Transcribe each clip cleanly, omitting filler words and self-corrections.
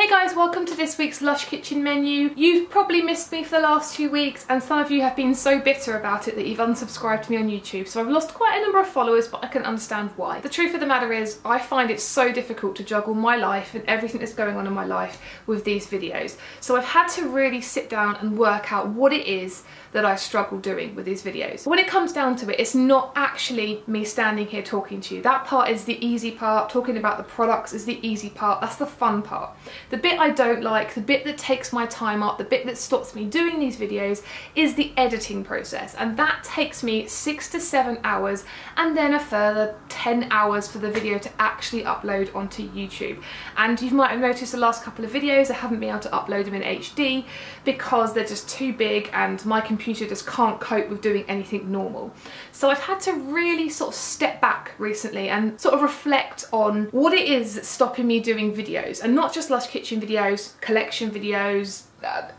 Hey guys, welcome to this week's Lush kitchen menu. You've probably missed me for the last few weeks and some of you have been so bitter about it that you've unsubscribed me on YouTube, so I've lost quite a number of followers, but I can understand why. The truth of the matter is I find it so difficult to juggle my life and everything that's going on in my life with these videos, so I've had to really sit down and work out what it is that I struggle doing with these videos. When it comes down to it, it's not actually me standing here talking to you. That part is the easy part. Talking about the products is the easy part. That's the fun part. The bit I don't like, the bit that takes my time up, the bit that stops me doing these videos is the editing process, and that takes me 6 to 7 hours and then a further 10 hours for the video to actually upload onto YouTube. And you might have noticed the last couple of videos I haven't been able to upload them in HD because they're just too big and my computer just can't cope with doing anything normal. So I've had to really sort of step back recently and sort of reflect on what it is that's stopping me doing videos, and not just Lush kitchen videos, collection videos,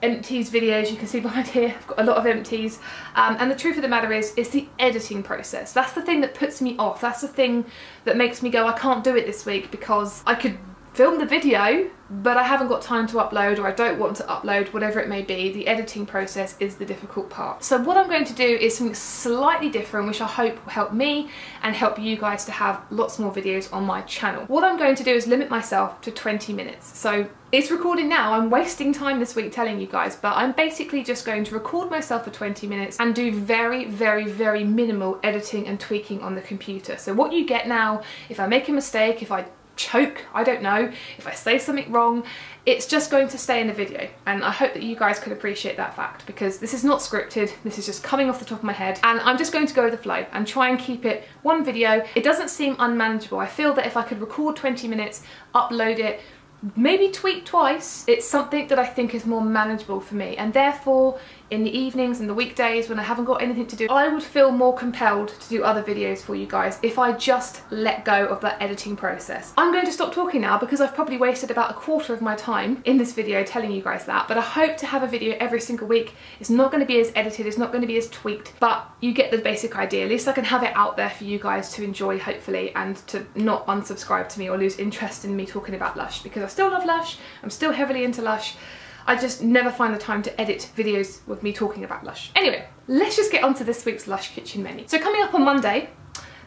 empties videos. You can see behind here I've got a lot of empties, and the truth of the matter is it's the editing process. That's the thing that puts me off. That's the thing that makes me go, I can't do it this week because I could film the video but I haven't got time to upload, or I don't want to upload, whatever it may be. The editing process is the difficult part. So what I'm going to do is something slightly different, which I hope will help me and help you guys to have lots more videos on my channel. What I'm going to do is limit myself to 20 minutes. So it's recording now. I'm wasting time this week telling you guys, but I'm basically just going to record myself for 20 minutes and do very, very, very minimal editing and tweaking on the computer. So what you get now, if I make a mistake, if I choke, I don't know, if I say something wrong, it's just going to stay in the video, and I hope that you guys could appreciate that fact, because this is not scripted, this is just coming off the top of my head, and I'm just going to go with the flow and try and keep it one video. It doesn't seem unmanageable. I feel that if I could record 20 minutes, upload it, maybe tweak twice, it's something that I think is more manageable for me, and therefore in the evenings and the weekdays when I haven't got anything to do, I would feel more compelled to do other videos for you guys if I just let go of that editing process. I'm going to stop talking now because I've probably wasted about a quarter of my time in this video telling you guys that, but I hope to have a video every single week. It's not going to be as edited, it's not going to be as tweaked, but you get the basic idea. At least I can have it out there for you guys to enjoy, hopefully, and to not unsubscribe to me or lose interest in me talking about Lush, because I still love Lush, I'm still heavily into Lush. I just never find the time to edit videos with me talking about Lush. Anyway, let's just get on to this week's Lush kitchen menu. So coming up on Monday,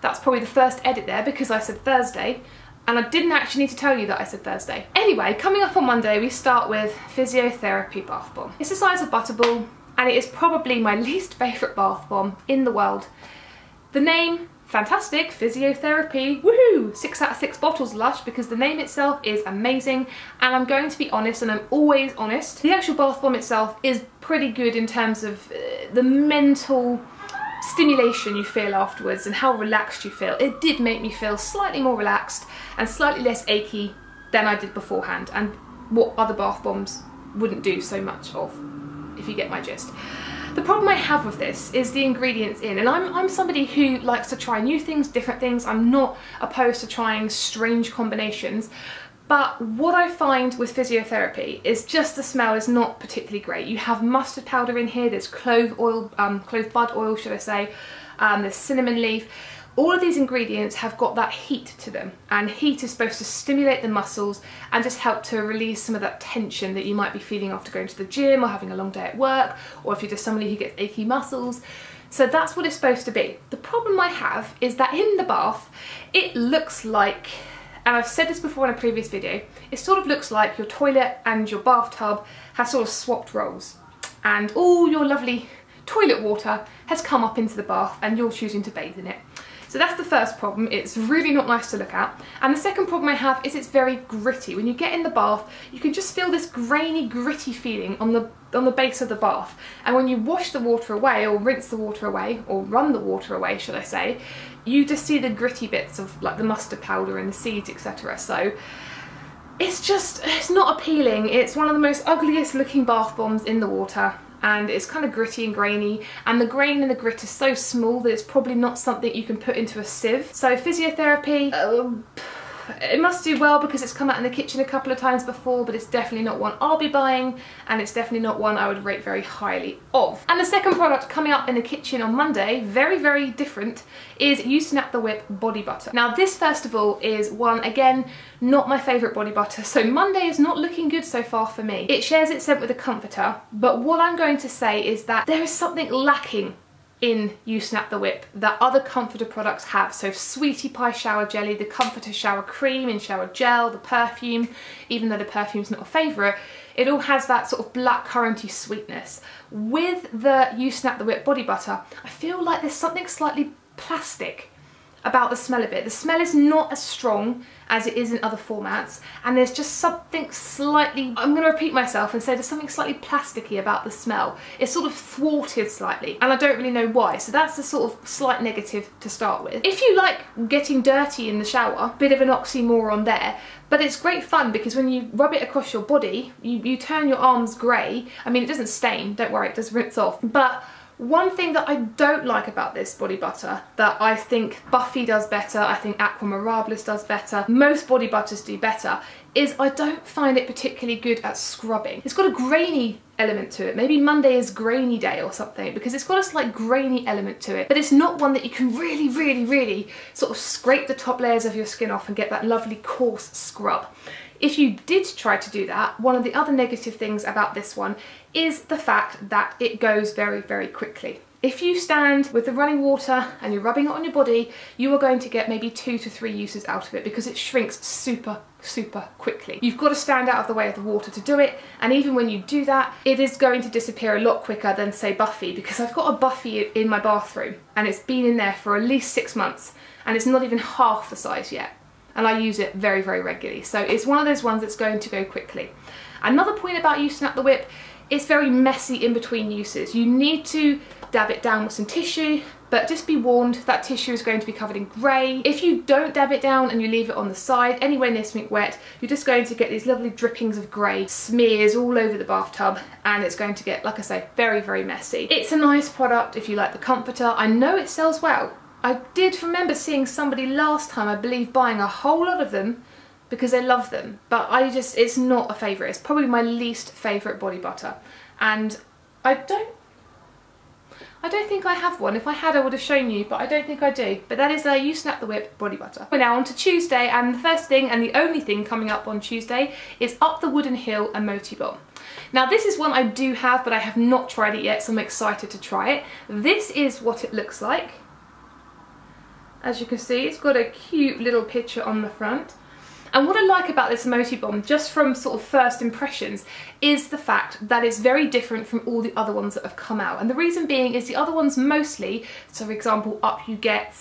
that's probably the first edit there because I said Thursday, and I didn't actually need to tell you that I said Thursday. Anyway, coming up on Monday, we start with Physiotherapy Bath Bomb. It's the size of Butterball, and it is probably my least favourite bath bomb in the world. The name, fantastic, physiotherapy, woohoo! 6 out of 6 bottles Lush, because the name itself is amazing, and I'm going to be honest, and I'm always honest, the actual bath bomb itself is pretty good in terms of the mental stimulation you feel afterwards and how relaxed you feel. It did make me feel slightly more relaxed and slightly less achy than I did beforehand, and what other bath bombs wouldn't do so much of, if you get my gist. The problem I have with this is the ingredients in, and I'm somebody who likes to try new things, different things. I'm not opposed to trying strange combinations, but what I find with physiotherapy is just the smell is not particularly great. You have mustard powder in here, there's clove oil, clove bud oil should I say, there's cinnamon leaf. All of these ingredients have got that heat to them, and heat is supposed to stimulate the muscles and just help to release some of that tension that you might be feeling after going to the gym or having a long day at work, or if you're just somebody who gets achy muscles. So that's what it's supposed to be. The problem I have is that in the bath, it looks like, and I've said this before in a previous video, it sort of looks like your toilet and your bathtub have sort of swapped roles, and all your lovely toilet water has come up into the bath and you're choosing to bathe in it. So that's the first problem. It's really not nice to look at. And the second problem I have is it's very gritty. When you get in the bath, you can just feel this grainy, gritty feeling on the base of the bath. And when you wash the water away, or rinse the water away, or run the water away, should I say, you just see the gritty bits of like the mustard powder and the seeds, etc. So it's not appealing. It's one of the most ugliest looking bath bombs in the water, and it's kind of gritty and grainy, and the grain and the grit is so small that it's probably not something you can put into a sieve. So physiotherapy, It must do well because it's come out in the kitchen a couple of times before, but it's definitely not one I'll be buying, and it's definitely not one I would rate very highly of. And the second product coming up in the kitchen on Monday, very, very different, is You Snap the Whip body butter. Now this, first of all, is one, again, not my favourite body butter, so Monday is not looking good so far for me. It shares its scent with a comforter, but what I'm going to say is that there is something lacking in You Snap the Whip that other comforter products have. So Sweetie Pie shower jelly, the comforter shower cream in shower gel, the perfume, even though the perfume's not a favourite, it all has that sort of blackcurranty sweetness. With the You Snap the Whip body butter, I feel like there's something slightly plastic about the smell of it. The smell is not as strong as it is in other formats, and there's just something slightly, I'm going to repeat myself and say there's something slightly plasticky about the smell. It's sort of thwarted slightly, and I don't really know why, so that's the sort of slight negative to start with. If you like getting dirty in the shower, bit of an oxymoron there, but it's great fun because when you rub it across your body, you turn your arms grey. I mean, it doesn't stain, don't worry, it does rinse off, but one thing that I don't like about this body butter, that I think Buffy does better, I think Aqua Mirabilis does better, most body butters do better, is I don't find it particularly good at scrubbing. It's got a grainy element to it. Maybe Monday is grainy day or something, because it's got a slight grainy element to it, but it's not one that you can really, really, really sort of scrape the top layers of your skin off and get that lovely coarse scrub. If you did try to do that, one of the other negative things about this one is the fact that it goes very, very quickly. If you stand with the running water and you're rubbing it on your body, you are going to get maybe 2 to 3 uses out of it because it shrinks super, super quickly. You've got to stand out of the way of the water to do it, and even when you do that, it is going to disappear a lot quicker than, say, Buffy, because I've got a Buffy in my bathroom and it's been in there for at least 6 months and it's not even half the size yet. And I use it very, very regularly. So it's one of those ones that's going to go quickly. Another point about You Snap the Whip, it's very messy in between uses. You need to dab it down with some tissue, but just be warned, that tissue is going to be covered in grey. If you don't dab it down and you leave it on the side, anywhere near something wet, you're just going to get these lovely drippings of grey, smears all over the bathtub, and it's going to get, like I say, very, very messy. It's a nice product if you like the comforter. I know it sells well. I did remember seeing somebody last time, I believe, buying a whole lot of them because they love them, but it's not a favourite. It's probably my least favourite body butter, and I don't think I have one. If I had, I would have shown you, but I don't think I do. But that is You Snap the Whip body butter. We're now on to Tuesday, and the first thing and the only thing coming up on Tuesday is Up the Wooden Hill Emoti Bomb. Now this is one I do have, but I have not tried it yet, so I'm excited to try it. This is what it looks like. As you can see, it's got a cute little picture on the front. And what I like about this Emoti Bomb, just from sort of first impressions, is the fact that it's very different from all the other ones that have come out. And the reason being is the other ones mostly, so for example, Up You Get,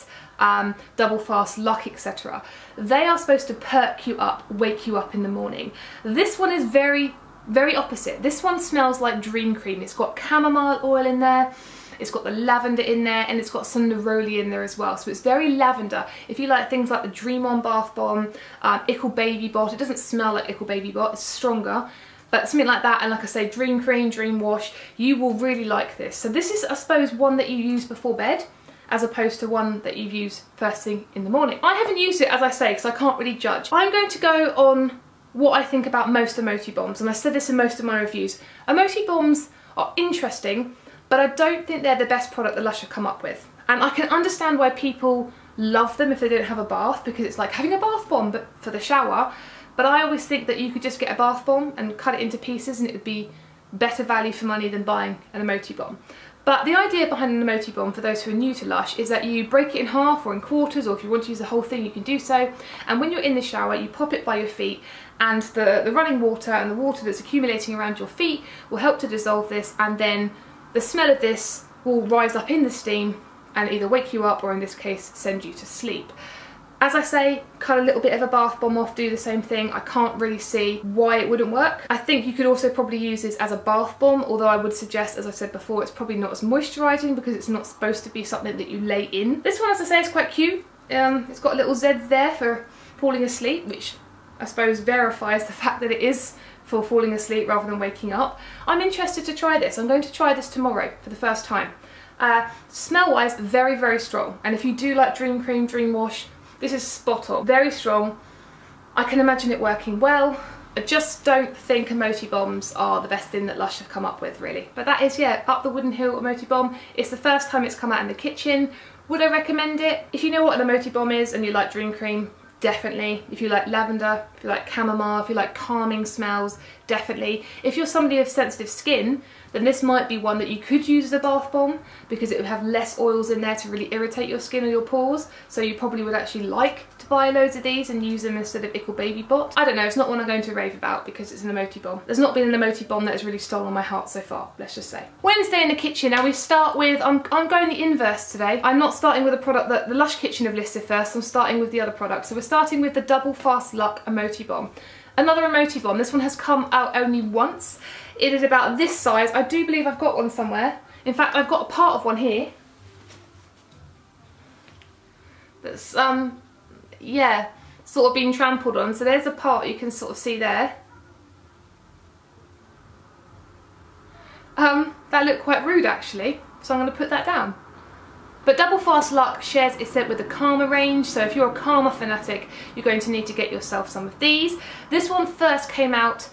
Double Fast, Luck, etc., they are supposed to perk you up, wake you up in the morning. This one is very, very opposite. This one smells like dream cream. It's got chamomile oil in there. It's got the lavender in there, and it's got some neroli in there as well. So it's very lavender. If you like things like the Dream On Bath Bomb, Ickle Baby Bot, it doesn't smell like Ickle Baby Bot, it's stronger. But something like that, and like I say, Dream Cream, Dream Wash, you will really like this. So this is, I suppose, one that you use before bed, as opposed to one that you've used first thing in the morning. I haven't used it, as I say, because I can't really judge. I'm going to go on what I think about most Emoti Bombs, and I said this in most of my reviews. Emoti Bombs are interesting, but I don't think they're the best product that Lush have come up with. And I can understand why people love them if they don't have a bath, because it's like having a bath bomb but for the shower. But I always think that you could just get a bath bomb and cut it into pieces and it would be better value for money than buying an Emoti Bomb. But the idea behind an Emoti Bomb, for those who are new to Lush, is that you break it in half or in quarters, or if you want to use the whole thing you can do so. And when you're in the shower, you pop it by your feet, and the running water and the water that's accumulating around your feet will help to dissolve this, and then the smell of this will rise up in the steam and either wake you up or, in this case, send you to sleep. As I say, cut a little bit of a bath bomb off, do the same thing. I can't really see why it wouldn't work. I think you could also probably use this as a bath bomb, although I would suggest, as I've said before, it's probably not as moisturising because it's not supposed to be something that you lay in. This one, as I say, is quite cute. It's got little Z's there for falling asleep, which I suppose verifies the fact that it is for falling asleep rather than waking up. I'm interested to try this. I'm going to try this tomorrow for the first time. Smell wise, very, very strong, and if you do like Dream Cream, Dream Wash, this is spot on. Very strong, I can imagine it working well. I just don't think Emoti bombs are the best thing that Lush have come up with, really. But that is, yeah, Up the Wooden Hill Emoti bomb. It's the first time it's come out in the kitchen. Would I recommend it? If you know what an Emoti bomb is and you like dream cream, definitely. If you like lavender, if you like chamomile, if you like calming smells, definitely. If you're somebody with sensitive skin, then this might be one that you could use as a bath bomb because it would have less oils in there to really irritate your skin or your pores. So you probably would actually like to buy loads of these and use them instead of Ickle Baby Bot. I don't know, it's not one I'm going to rave about because it's an Emoti bomb. There's not been an Emoti bomb that has really stolen my heart so far, let's just say. Wednesday in the kitchen. Now we start with, I'm going the inverse today. I'm not starting with a product that the Lush Kitchen have listed first, I'm starting with the other product. So we're starting with the Double Fast Luck Emoti bomb. Another Emoti bomb. This one has come out only once. It is about this size. I do believe I've got one somewhere. In fact, I've got a part of one here. That's, yeah, sort of been trampled on. So there's a part you can sort of see there. That looked quite rude actually, so I'm going to put that down. But Double Fast Luck shares its scent with the Karma range, so if you're a Karma fanatic, you're going to need to get yourself some of these. This one first came out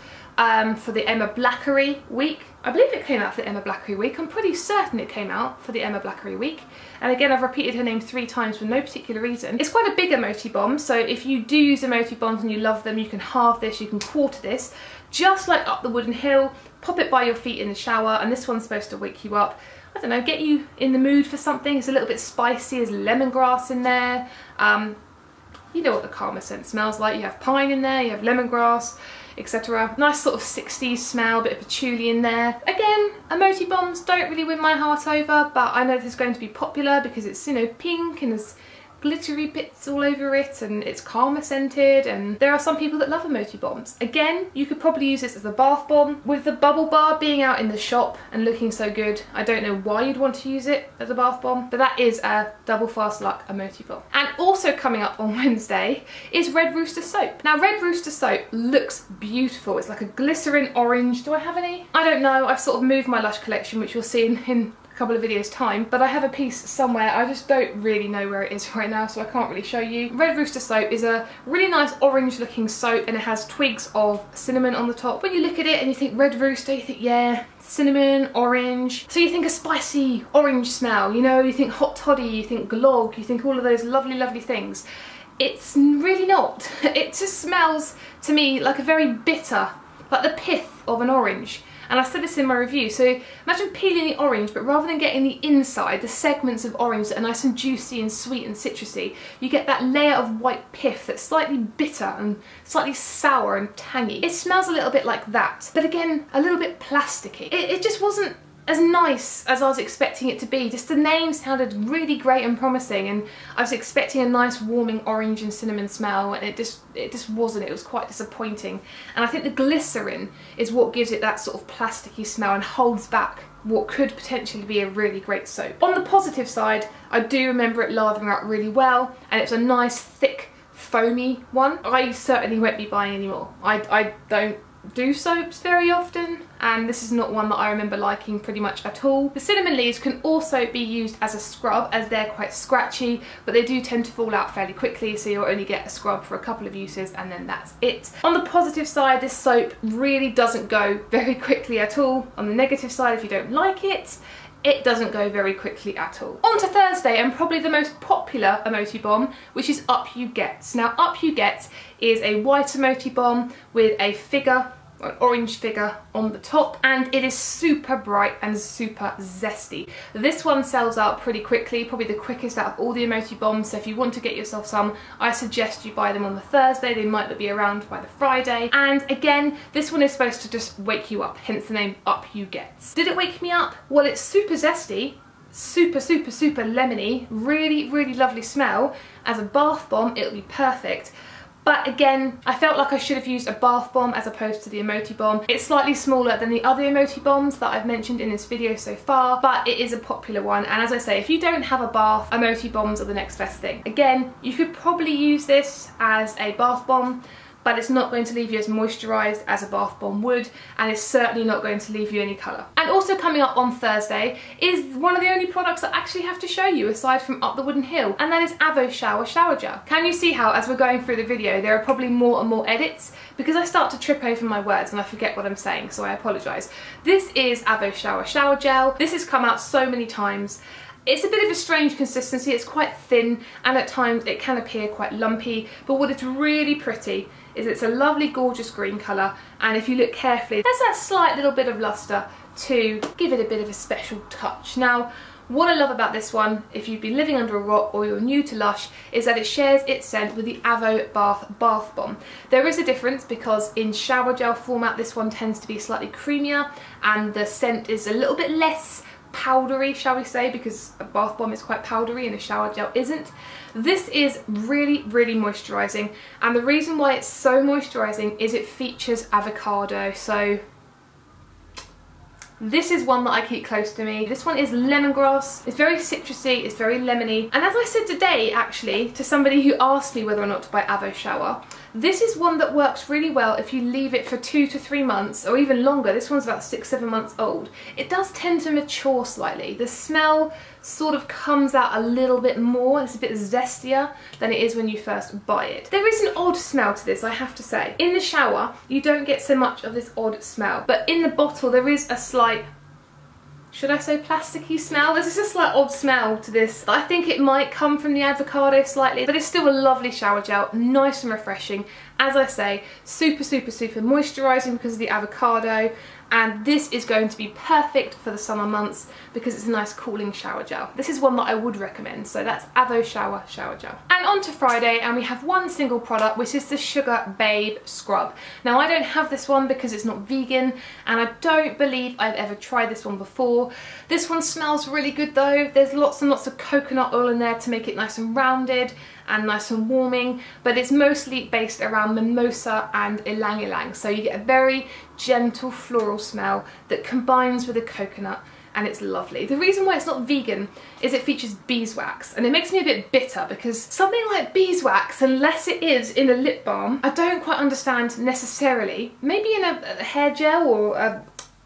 for the Emma Blackery week. I believe it came out for the Emma Blackery week. I'm pretty certain it came out for the Emma Blackery week. And again, I've repeated her name 3 times for no particular reason. It's quite a big Emoti bomb, so if you do use Emoti bombs and you love them, you can halve this, you can quarter this. Just like Up the Wooden Hill, pop it by your feet in the shower, and this one's supposed to wake you up. I don't know, get you in the mood for something. It's a little bit spicy, there's lemongrass in there. You know what the Karma scent smells like. You have pine in there, you have lemongrass, etc. Nice sort of 60s smell, bit of patchouli in there. Again, Emoti bombs don't really win my heart over, but I know this is going to be popular because it's, you know, pink and there's glittery bits all over it and it's Karma scented, and there are some people that love Emoti bombs. Again, you could probably use this as a bath bomb. With the bubble bar being out in the shop and looking so good, I don't know why you'd want to use it as a bath bomb, but that is a Double Fast Luck Emoti bomb. And also coming up on Wednesday is Red Rooster soap. Now Red Rooster soap looks beautiful. It's like a glycerin orange. Do I have any? I don't know. I've sort of moved my Lush collection, which you'll see in couple of videos time, but I have a piece somewhere. I just don't really know where it is right now, so I can't really show you. Red Rooster soap is a really nice orange looking soap, and it has twigs of cinnamon on the top. When you look at it and you think Red Rooster, you think, yeah, cinnamon, orange. So you think a spicy orange smell, you know, you think hot toddy, you think glog, you think all of those lovely, lovely things. It's really not. It just smells to me like a very bitter, like the pith of an orange. And I said this in my review, so imagine peeling the orange, but rather than getting the inside, the segments of orange that are nice and juicy and sweet and citrusy, you get that layer of white pith that's slightly bitter and slightly sour and tangy. It smells a little bit like that, but again, a little bit plasticky. It just wasn't as nice as I was expecting it to be. Just the name sounded really great and promising, and I was expecting a nice warming orange and cinnamon smell, and it just wasn't. It was quite disappointing. And I think the glycerin is what gives it that sort of plasticky smell and holds back what could potentially be a really great soap. On the positive side, I do remember it lathering out really well, and it's a nice thick foamy one. I certainly won't be buying any more. I don't do soaps very often, and this is not one that I remember liking pretty much at all. The cinnamon leaves can also be used as a scrub, as they're quite scratchy, but they do tend to fall out fairly quickly, so you'll only get a scrub for a couple of uses and then that's it. On the positive side, this soap really doesn't go very quickly at all. On the negative side, if you don't like it, it doesn't go very quickly at all. On to Thursday, and probably the most popular Emoti bomb, which is Up You Get. Now Up You Get is a white Emoti bomb with a figure, an orange figure on the top, and it is super bright and super zesty. This one sells out pretty quickly, probably the quickest out of all the Emoti bombs, so if you want to get yourself some, I suggest you buy them on the Thursday. They might not be around by the Friday. And again, this one is supposed to just wake you up, hence the name Up You Get. Did it wake me up? Well, it's super zesty, super lemony, really lovely smell. As a bath bomb, it'll be perfect. But again, I felt like I should have used a bath bomb as opposed to the Emoti bomb. It's slightly smaller than the other Emoti bombs that I've mentioned in this video so far, but it is a popular one. And as I say, if you don't have a bath, Emoti bombs are the next best thing. Again, you could probably use this as a bath bomb, but it's not going to leave you as moisturised as a bath bomb would, and it's certainly not going to leave you any colour. And also coming up on Thursday is one of the only products I actually have to show you aside from Up the Wooden Hill, and that is Avo Shower Gel. Can you see how, as we're going through the video, there are probably more and more edits because I start to trip over my words and I forget what I'm saying, so I apologise. This is Avo Shower Gel. This has come out so many times. It's a bit of a strange consistency, it's quite thin and at times it can appear quite lumpy, but what is really pretty is it's a lovely gorgeous green colour, and if you look carefully there's that slight little bit of lustre to give it a bit of a special touch. Now what I love about this one, if you've been living under a rock or you're new to Lush, is that it shares its scent with the Avo Bath Bomb. There is a difference because in shower gel format this one tends to be slightly creamier and the scent is a little bit less powdery, shall we say, because a bath bomb is quite powdery and a shower gel isn't. This is really moisturising, and the reason why it's so moisturising is it features avocado. So this is one that I keep close to me. This one is lemongrass. It's very citrusy, it's very lemony. And as I said today, actually, to somebody who asked me whether or not to buy Avo Shower, this is one that works really well if you leave it for 2 to 3 months, or even longer. This one's about 6-7 months old. It does tend to mature slightly. The smell sort of comes out a little bit more. It's a bit zestier than it is when you first buy it. There is an odd smell to this, I have to say. In the shower, you don't get so much of this odd smell, but in the bottle there is a slight, should I say plasticky smell? There's just a slight odd smell to this. I think it might come from the avocado slightly, but it's still a lovely shower gel, nice and refreshing. As I say, super moisturising because of the avocado, and this is going to be perfect for the summer months because it's a nice cooling shower gel. This is one that I would recommend, so that's Avo Shower Gel. And on to Friday, and we have one single product, which is the Sugar Babe Scrub. Now I don't have this one because it's not vegan, and I don't believe I've ever tried this one before. This one smells really good though. There's lots and lots of coconut oil in there to make it nice and rounded and nice and warming, but it's mostly based around mimosa and ylang ylang, so you get a very gentle floral smell that combines with the coconut, and it's lovely. The reason why it's not vegan is it features beeswax, and it makes me a bit bitter because something like beeswax, unless it is in a lip balm, I don't quite understand necessarily. Maybe in a hair gel or a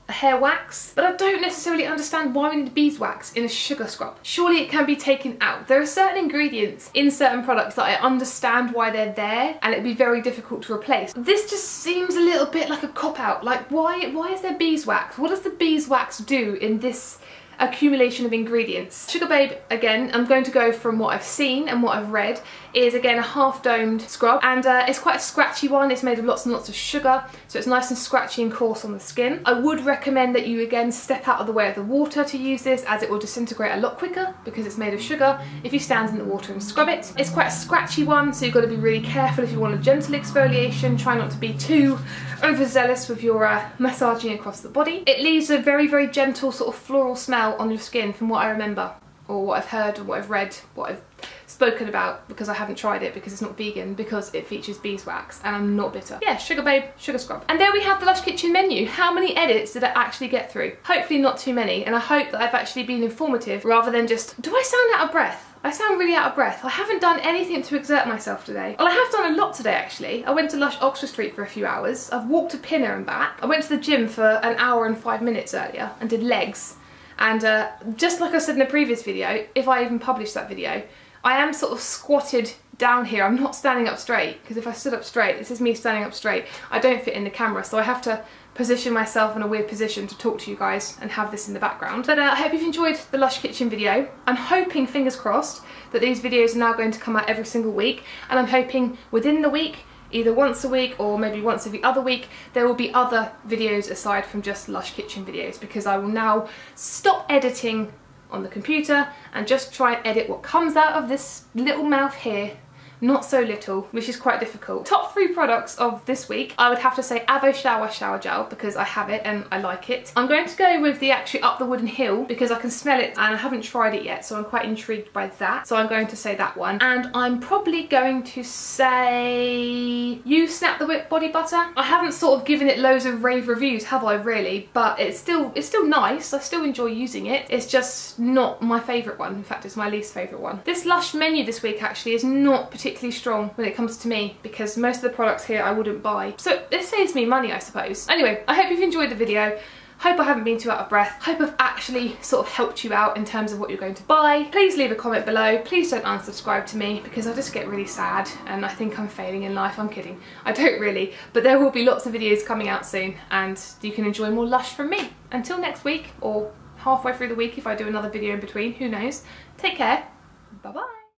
hair wax, but I don't necessarily understand why we need beeswax in a sugar scrub. Surely it can be taken out. There are certain ingredients in certain products that I understand why they're there and it'd be very difficult to replace. This just seems a little bit like a cop-out. Like why is there beeswax? What does the beeswax do in this accumulation of ingredients? Sugar Babe, again, I'm going to go from what I've seen and what I've read, is again a half domed scrub, and it's quite a scratchy one. It's made of lots and lots of sugar, so it's nice and scratchy and coarse on the skin. I would recommend that you again step out of the way of the water to use this, as it will disintegrate a lot quicker because it's made of sugar if you stand in the water and scrub it. It's quite a scratchy one, so you've got to be really careful if you want a gentle exfoliation. Try not to be too overzealous with your massaging across the body. It leaves a very gentle sort of floral smell on your skin from what I remember, or what I've heard, or what I've read, what I've spoken about, because I haven't tried it because it's not vegan, because it features beeswax and I'm not bitter. Yeah, Sugar Babe Sugar Scrub. And there we have the Lush Kitchen menu. How many edits did I actually get through? Hopefully not too many, and I hope that I've actually been informative rather than just, do I sound out of breath? I sound really out of breath. I haven't done anything to exert myself today. Well, I have done a lot today actually. I went to Lush Oxford Street for a few hours. I've walked to Pinner and back. I went to the gym for an hour and 5 minutes earlier and did legs. And just like I said in the previous video, if I even published that video, I am sort of squatted down here. I'm not standing up straight, because if I stood up straight, this is me standing up straight, I don't fit in the camera, so I have to position myself in a weird position to talk to you guys and have this in the background. But I hope you've enjoyed the Lush Kitchen video. I'm hoping, fingers crossed, that these videos are now going to come out every single week, and I'm hoping within the week, either once a week or maybe once every other week, there will be other videos aside from just Lush Kitchen videos, because I will now stop editing on the computer and just try and edit what comes out of this little mouth here. Not so little, which is quite difficult. Top 3 products of this week, I would have to say Avo Shower Gel, because I have it and I like it. I'm going to go with the actually Up the Wooden Hill because I can smell it and I haven't tried it yet, so I'm quite intrigued by that. So I'm going to say that one. And I'm probably going to say You Snap the Whip Body Butter. I haven't sort of given it loads of rave reviews, have I really? But it's still nice. I still enjoy using it. It's just not my favourite one. In fact, it's my least favourite one. This Lush menu this week actually is not particularly particularly strong when it comes to me, because most of the products here I wouldn't buy. So this saves me money, I suppose. Anyway, I hope you've enjoyed the video. Hope I haven't been too out of breath. Hope I've actually sort of helped you out in terms of what you're going to buy. Please leave a comment below. Please don't unsubscribe to me, because I just get really sad and I think I'm failing in life. I'm kidding. I don't really. But there will be lots of videos coming out soon and you can enjoy more Lush from me. Until next week, or halfway through the week if I do another video in between, who knows. Take care. Bye bye.